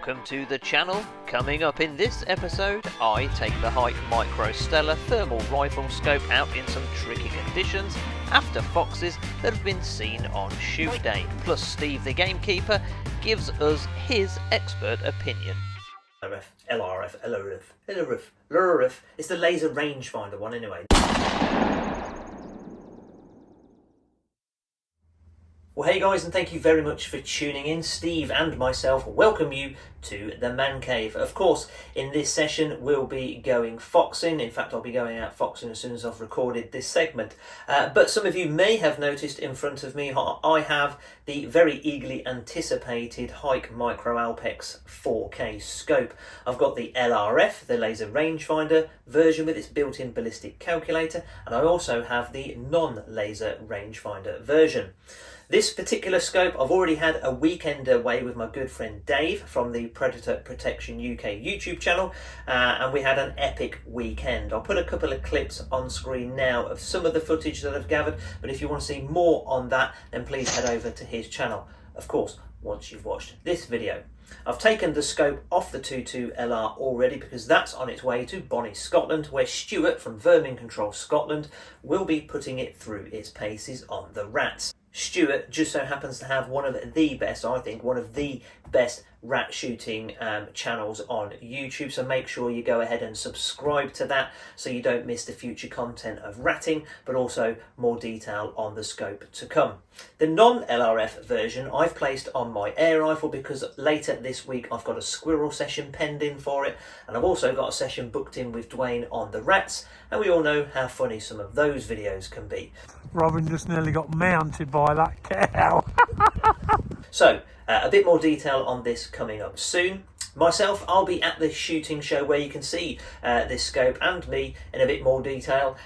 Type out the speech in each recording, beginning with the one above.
Welcome to the channel. Coming up in this episode, I take the HIK Micro Stellar thermal rifle scope out in some tricky conditions after foxes that have been seen on shoot day. Plus Steve the gamekeeper gives us his expert opinion. LRF, LRF. It's the laser rangefinder one anyway. Well, hey guys, and thank you very much for tuning in. Steve and myself welcome you to the Man Cave. Of course, in this session we'll be going foxing. In fact, I'll be going out foxing as soon as I've recorded this segment. But some of you may have noticed in front of me, I have the very eagerly anticipated HIK Micro Alpex 4K scope. I've got the LRF, the laser rangefinder version with its built-in ballistic calculator, and I also have the non-laser rangefinder version. This particular scope I've already had a weekend away with my good friend Dave from the Predator Protection UK YouTube channel, and we had an epic weekend. I'll put a couple of clips on screen now of some of the footage that I've gathered, but if you want to see more on that, then please head over to his channel, of course, once you've watched this video. I've taken the scope off the 22LR already because that's on its way to Bonnie, Scotland, where Stuart from Vermin Control Scotland will be putting it through its paces on the rats. Stuart just so happens to have one of the best, I think, one of the best rat shooting channels on YouTube, so make sure you go ahead and subscribe to that so you don't miss the future content of ratting, but also more detail on the scope to come. The non-LRF version I've placed on my air rifle because later this week I've got a squirrel session pending for it, and I've also got a session booked in with Dwayne on the rats, and we all know how funny some of those videos can be. Robin just nearly got mounted by that cow. So, a bit more detail on this coming up soon. Myself, I'll be at this shooting show where you can see this scope and me in a bit more detail.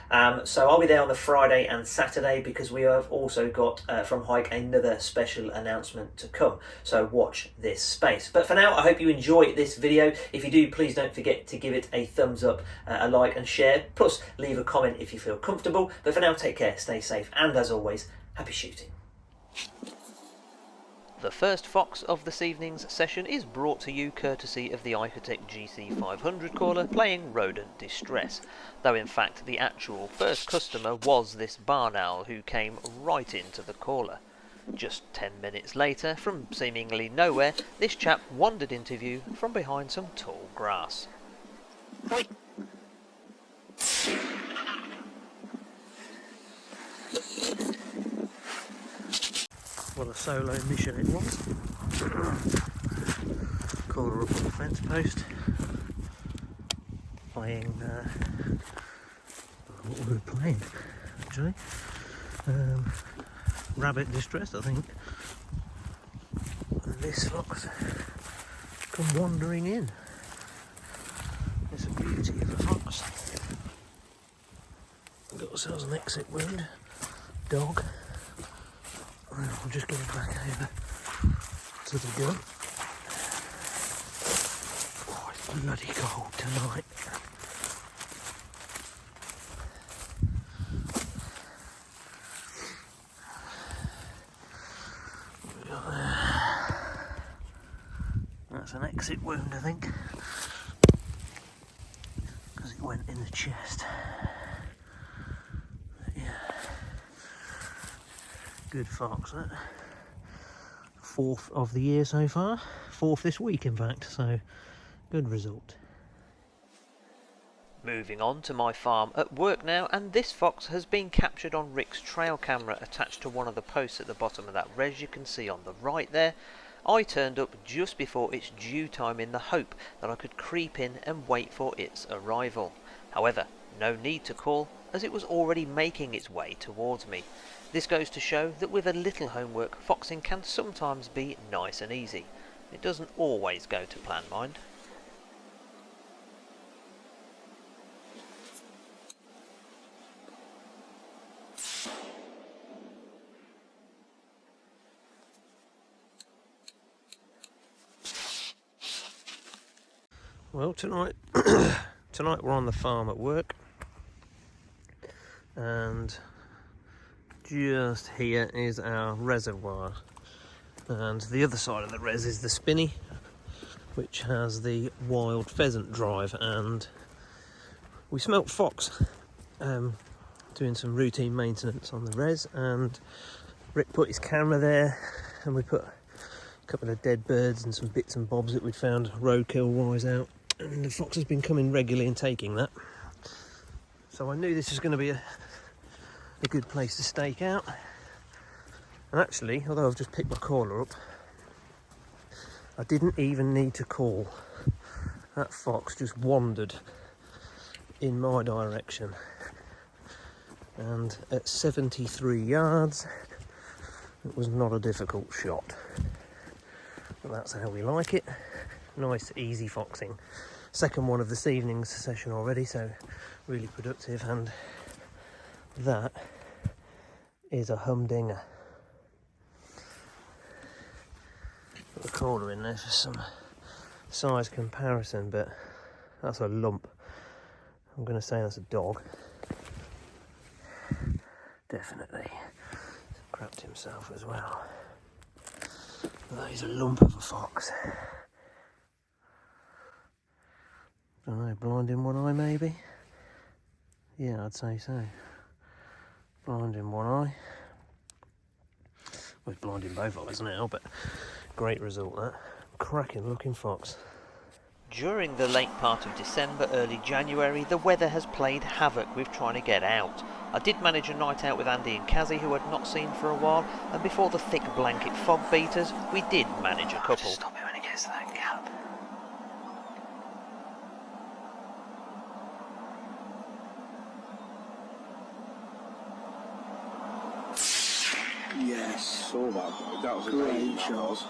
So I'll be there on the Friday and Saturday because we have also got from HIK another special announcement to come. So watch this space. But for now, I hope you enjoy this video. If you do, please don't forget to give it a thumbs up, a like and share. Plus, leave a comment if you feel comfortable. But for now, take care, stay safe, and as always, happy shooting. The first fox of this evening's session is brought to you courtesy of the HIK GC500 caller playing Rodent Distress, though in fact the actual first customer was this barn owl who came right into the caller. Just 10 minutes later, from seemingly nowhere, this chap wandered into view from behind some tall grass. What a solo mission it was. Caller up on the fence post, playing what we were playing actually. Rabbit Distress, I think. And this fox come wandering in. It's a beauty of a fox. We've got ourselves an exit wound. Dog. I'll just get it back over to the gun. Oh, it's bloody cold tonight. What have we got there? That's an exit wound, I think, because it went in the chest. Good fox, that. Fourth of the year so far. Fourth this week, in fact, so good result. Moving on to my farm at work now, and this fox has been captured on Rick's trail camera attached to one of the posts at the bottom of that res you can see on the right there. I turned up just before its due time in the hope that I could creep in and wait for its arrival. However, no need to call, as it was already making its way towards me. This goes to show that with a little homework, foxing can sometimes be nice and easy. It doesn't always go to plan, mind. Well, tonight we're on the farm at work, and just here is our reservoir, and the other side of the res is the spinney, which has the wild pheasant drive, and we smelt fox doing some routine maintenance on the res, and Rick put his camera there, and we put a couple of dead birds and some bits and bobs that we'd found roadkill wise out, and the fox has been coming regularly and taking that. So I knew this was going to be a good place to stake out. And actually, although I've just picked my caller up, I didn't even need to call. That fox just wandered in my direction. And at 73 yards, it was not a difficult shot. But that's how we like it. Nice, easy foxing. Second one of this evening's session already, so really productive. And that is a humdinger. Put the caller in there for some size comparison, but that's a lump. I'm going to say that's a dog. Definitely. He's crapped himself as well. But that is a lump of a fox. Don't know, blind in one eye maybe? Yeah, I'd say so. Blind in one eye. Well, he's blind in both eyes now, but great result that. Cracking looking fox. During the late part of December, early January, the weather has played havoc with trying to get out. I did manage a night out with Andy and Kazzy, who I'd not seen for a while, and before the thick blanket fog beat us, we did manage a couple. Stop it when it gets to that gap. Yes, saw that. That was a great shot.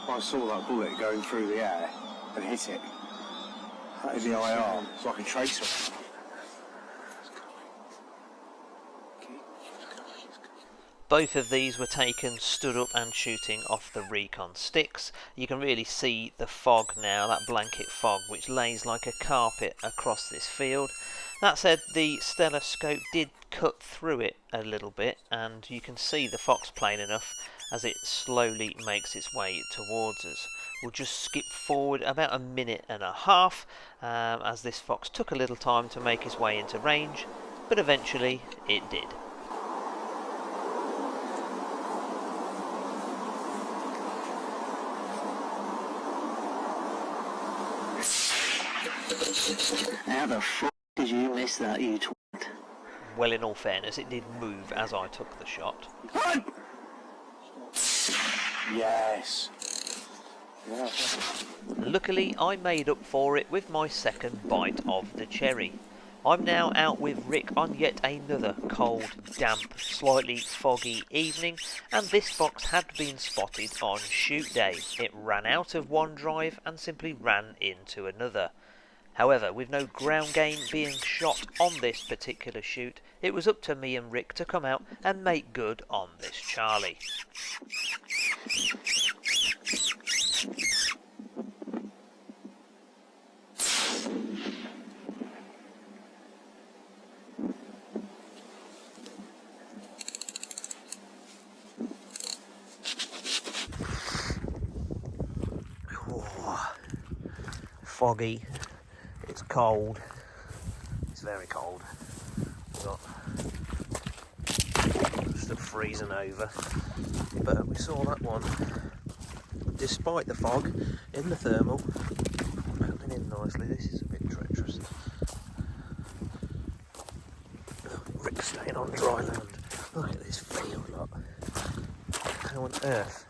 I saw that bullet going through the air and hit it. That is the IR. It's like a tracer. Both of these were taken stood up and shooting off the recon sticks. You can really see the fog now, that blanket fog, which lays like a carpet across this field. That said, the stellar scope did cut through it a little bit, and you can see the fox plain enough as it slowly makes its way towards us. We'll just skip forward about a minute and a half as this fox took a little time to make his way into range, but eventually it did. How the fuck did you miss that, you twat? Well, in all fairness, it did move as I took the shot. Yes. Yeah. Luckily, I made up for it with my second bite of the cherry. I'm now out with Rick on yet another cold, damp, slightly foggy evening, and this fox had been spotted on shoot day. It ran out of one drive and simply ran into another. However, with no ground game being shot on this particular shoot, it was up to me and Rick to come out and make good on this Charlie. Oh, foggy. It's cold. It's very cold. We've got stuff freezing over. But we saw that one, despite the fog, in the thermal. Opening in nicely. This is a bit treacherous. Rick's staying on dry land. Look at this field, look. How on earth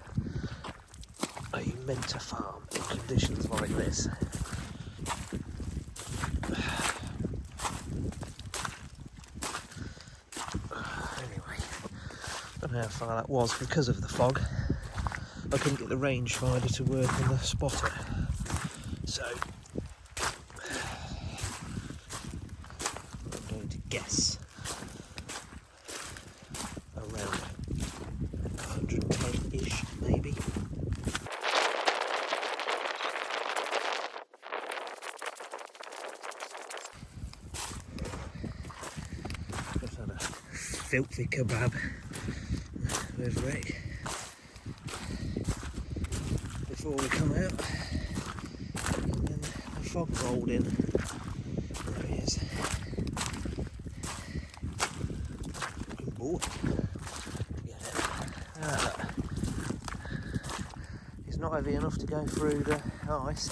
are you meant to farm in conditions like this? How far that was because of the fog. I couldn't get the rangefinder to work on the spotter, so I'm going to guess around 110-ish maybe. Just had a filthy kebab with Rick before we come out. fog rolled in. There he is. Good boy. Get it. Ah, look. He's not heavy enough to go through the ice.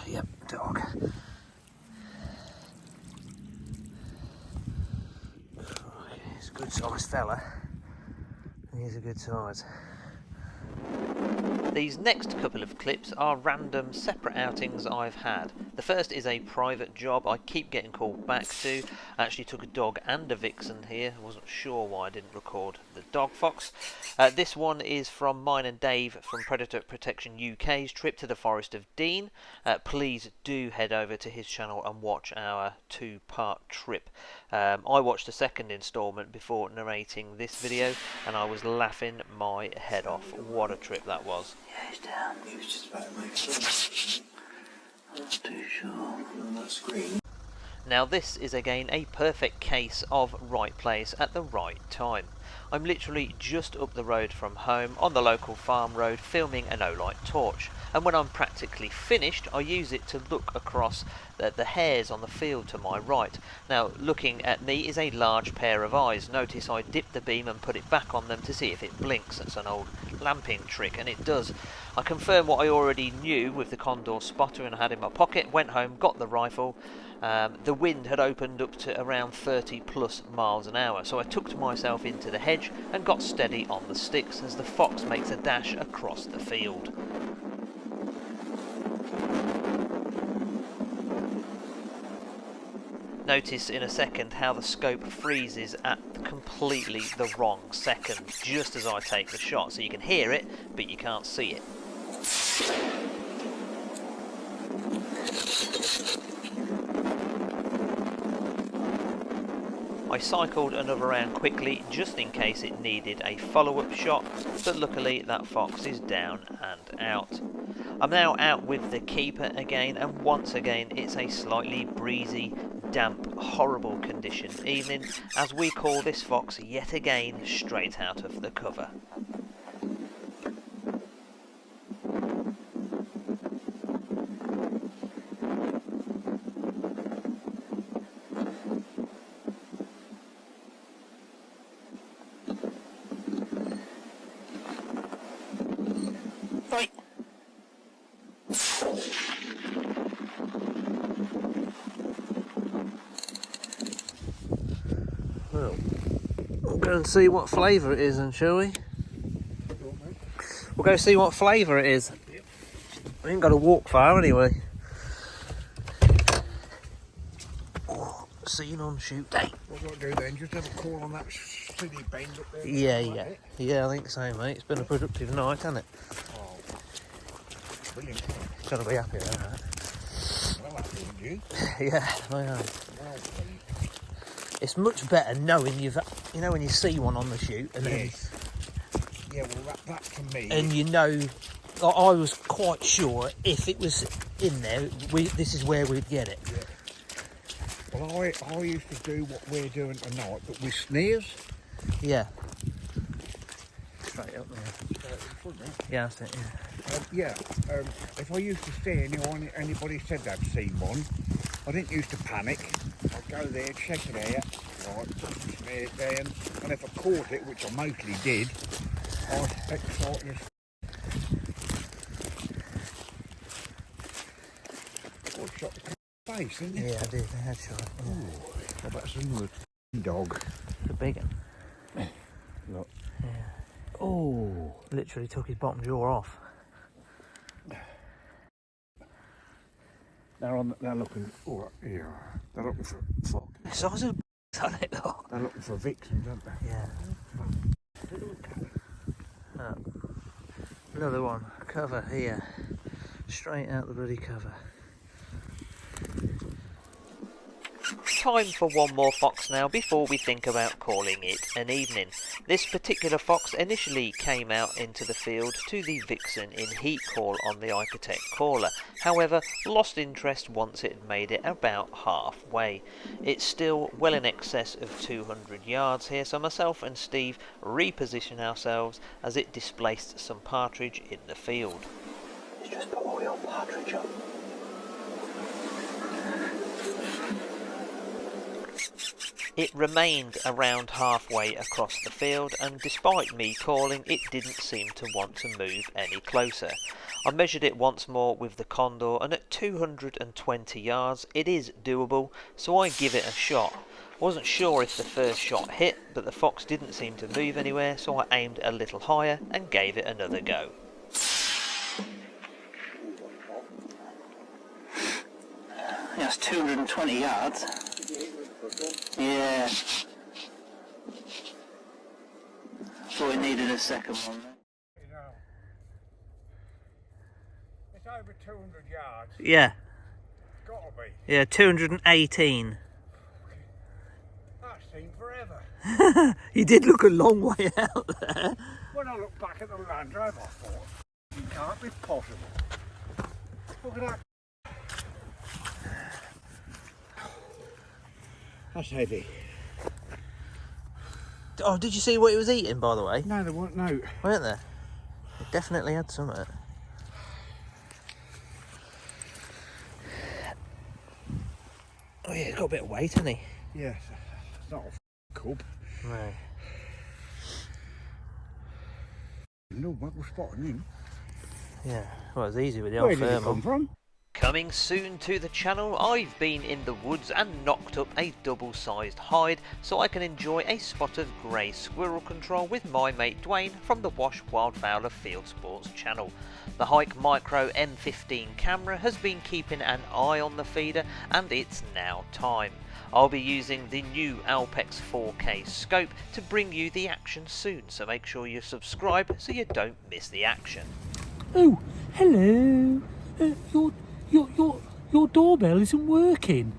Yep, dog. He's a good sized fella. He's a good size. These next couple of clips are random separate outings I've had. The first is a private job I keep getting called back to. I actually took a dog and a vixen here. I wasn't sure why I didn't record the dog fox. This one is from mine and Dave from Predator Protection UK's trip to the Forest of Dean. Please do head over to his channel and watch our 2-part trip. I watched the second instalment before narrating this video and I was laughing my head off. What a trip that was. Yeah, he's down. He was just about to make sense. I'm not too sure on that screen. Now this is again a perfect case of right place at the right time. I'm literally just up the road from home on the local farm road filming an Olight torch, and when I'm practically finished I use it to look across the hares on the field to my right. Now looking at me is a large pair of eyes. Notice I dip the beam and put it back on them to see if it blinks. That's an old lamping trick and it does. I confirmed what I already knew with the condor spotter and I had in my pocket, went home, got the rifle. The wind had opened up to around 30 plus miles an hour, so I tucked myself into the hedge and got steady on the sticks as the fox makes a dash across the field. Notice in a second how the scope freezes at completely the wrong second, just as I take the shot, so you can hear it, but you can't see it. I cycled another round quickly just in case it needed a follow-up shot, but luckily that fox is down and out. I'm now out with the keeper again, and once again it's a slightly breezy, damp, horrible conditioned evening as we call this fox yet again straight out of the cover. Right. Well, we'll go and see what flavour it is then, shall we? We'll go see what flavour it is. We ain't got to walk far anyway. Oh, seen on shoot day. What do I do then? Just have a call on that silly bend up there? Yeah, I think so, mate. It's been a productive night, hasn't it? Oh, brilliant. Gotta be happy with that. Well, that wouldn't you? Yeah, I am. Well, please. It's much better knowing you know when you see one on the shoot and Yes. Yeah, well, that to me. then and you know, I was quite sure if it was in there, this is where we'd get it. Yeah. Well, I used to do what we're doing tonight, but with snares. Yeah. Straight up there. In front there. Yeah, that's it. Yeah. If I used to see anybody said they'd seen one, I didn't used to panic. I'd go there, check it out, right, put some snares down, and if I caught it, which I mostly did, I was excited as I shot the face, didn't you? Yeah, I did. The headshot. Yeah. Ooh, that's another dog. The big one. Look. Yeah. Oh. Literally took his bottom jaw off. They're looking. Oh, yeah. They're looking for fuck. The size of on it, though. They're looking for vixens, aren't they? Yeah. Another one. Cover here. Straight out the bloody cover. Time for one more fox now before we think about calling it an evening. This particular fox initially came out into the field to the vixen in heat call on the HIK caller, however lost interest once it had made it about halfway. It's still well in excess of 200 yards here, so myself and Steve reposition ourselves as it displaced some partridge in the field. It's just put all your partridge up. It remained around halfway across the field, and despite me calling, it didn't seem to want to move any closer. I measured it once more with the condor, and at 220 yards it is doable, so I give it a shot. Wasn't sure if the first shot hit, but the fox didn't seem to move anywhere, so I aimed a little higher and gave it another go. That's 220 yards. Yeah. Thought it needed a second one. You know, it's over 200 yards. Yeah, It's got to be. yeah, 218. That seemed forever. You did look a long way out there. When I look back at the Land Rover, I thought, it can't be possible. Look at that. That's heavy. Oh, did you see what it was eating, by the way? No, there weren't, no. Weren't there? It definitely had some of it. Oh yeah, it's got a bit of weight, hasn't he? Yes, it's not a cub. No. No muckle spotting him. Yeah, well, it's easy with the Where old did he come thermal. from? Coming soon to the channel, I've been in the woods and knocked up a double-sized hide so I can enjoy a spot of grey squirrel control with my mate Dwayne from the Wash Wildfowler Field Sports channel. The HIK Micro M15 camera has been keeping an eye on the feeder, and it's now time. I'll be using the new Alpex 4K scope to bring you the action soon, so make sure you subscribe so you don't miss the action. Oh, hello. Your doorbell isn't working.